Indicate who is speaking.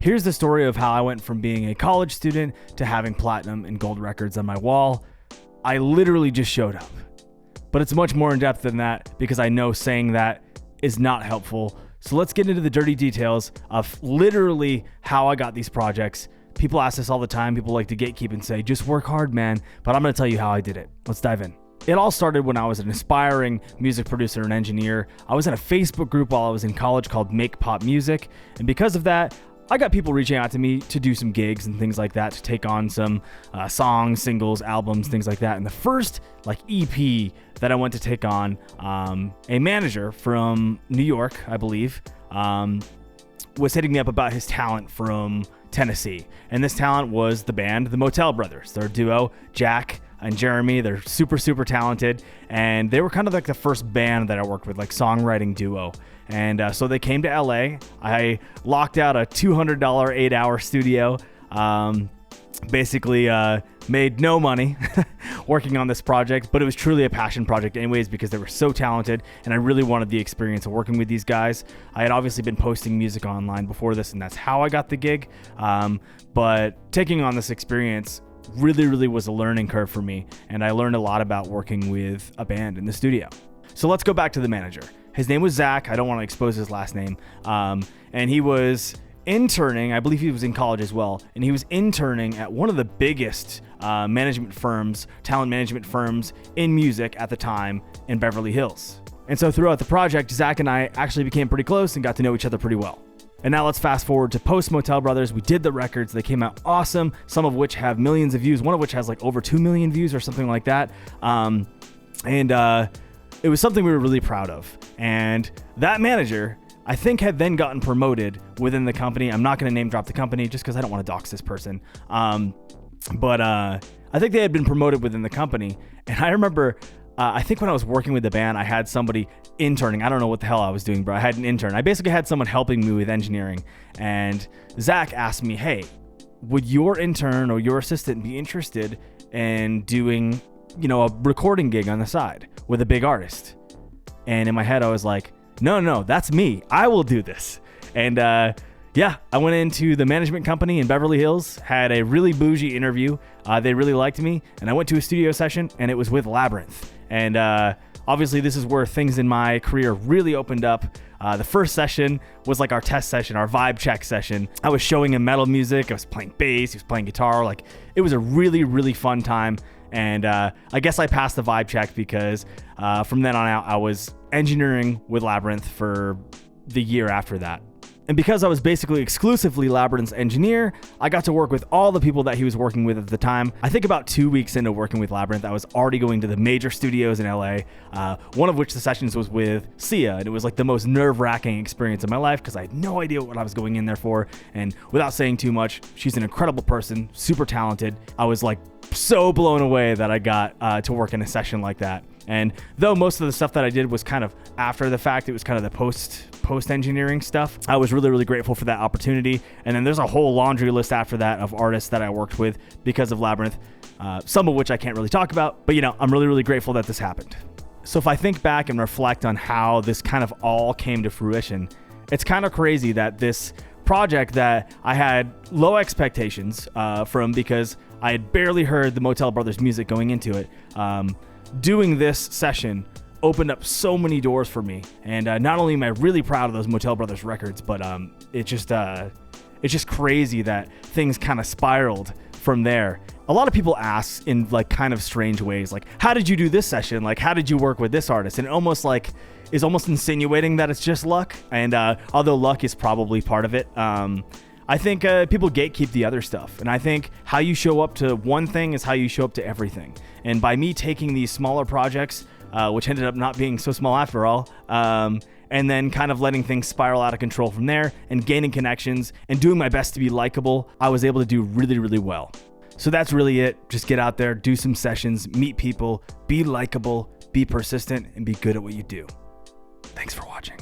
Speaker 1: Here's the story of how I went from being a college student to having platinum and gold records on my wall. I literally just showed up. But it's much more in depth than that because I know saying that is not helpful. So let's get into the dirty details of literally how I got these projects. People ask this all the time. People like to gatekeep and say, just work hard, man. But I'm going to tell you how I did it. Let's dive in. It all started when I was an aspiring music producer and engineer. I was in a Facebook group while I was in college called Make Pop Music. And because of that, I got people reaching out to me to do some gigs and things like that, to take on some songs, singles, albums, things like that. And the first EP that I went to take on, a manager from New York, I believe, was hitting me up about his talent from Tennessee. And this talent was the band, the Motel Brothers. They're a duo, Jack and Jeremy. They're super, super talented. And they were kind of like the first band that I worked with, like songwriting duo. And so they came to LA. I locked out a $200 8-hour studio. Basically made no money working on this project, but it was truly a passion project anyways because they were so talented and I really wanted the experience of working with these guys. I had obviously been posting music online before this and that's how I got the gig. But taking on this experience really was a learning curve for me, and I learned a lot about working with a band in the studio. So let's go back to the manager. His name was Zach. I don't want to expose his last name. And he was interning. I believe he was in college as well. And he was interning at one of the biggest management firms, talent management firms in music at the time in Beverly Hills. And so throughout the project, Zach and I actually became pretty close and got to know each other pretty well. And now let's fast forward to post Motel Brothers. We did the records. They came out awesome, some of which have millions of views, one of which has like over 2 million views or something like that. It was something we were really proud of. And that manager, I think, had then gotten promoted within the company. I'm not going to name drop the company just because I don't want to dox this person. But I think they had been promoted within the company. And I remember, I think when I was working with the band, I had somebody interning. I don't know what the hell I was doing, but I had an intern. I basically had someone helping me with engineering. And Zach asked me, hey, would your intern or your assistant be interested in doing, a recording gig on the side with a big artist? And in my head, I was like, no, that's me. I will do this. And I went into the management company in Beverly Hills, had a really bougie interview. They really liked me. And I went to a studio session and it was with Labyrinth. And obviously this is where things in my career really opened up. The first session was like our test session, our vibe check session. I was showing him metal music. I was playing bass. He was playing guitar. It was a really, really fun time. And I guess I passed the vibe check because from then on out, I was engineering with Labyrinth for the year after that. And because I was basically exclusively Labyrinth's engineer, I got to work with all the people that he was working with at the time. I think about 2 weeks into working with Labyrinth, I was already going to the major studios in LA, one of which the sessions was with Sia, and it was like the most nerve-wracking experience of my life because I had no idea what I was going in there for. And without saying too much, she's an incredible person, super talented. I was so blown away that I got to work in a session like that. And though most of the stuff that I did was kind of after the fact, it was kind of the post engineering stuff, I was really, really grateful for that opportunity. And then there's a whole laundry list after that of artists that I worked with because of Labyrinth, some of which I can't really talk about, but I'm really, really grateful that this happened. So if I think back and reflect on how this kind of all came to fruition, it's kind of crazy that this project that I had low expectations from because I had barely heard the Motel Brothers music going into it, doing this session opened up so many doors for me. And not only am I really proud of those Motel Brothers records, but it's just crazy that things kind of spiraled from there. A lot of people ask in kind of strange ways, how did you do this session? How did you work with this artist? And it is almost insinuating that it's just luck. And although luck is probably part of it, I think people gatekeep the other stuff. And I think how you show up to one thing is how you show up to everything. And by me taking these smaller projects, which ended up not being so small after all, and then kind of letting things spiral out of control from there and gaining connections and doing my best to be likable, I was able to do really, really well. So that's really it. Just get out there, do some sessions, meet people, be likable, be persistent, and be good at what you do. Thanks for watching.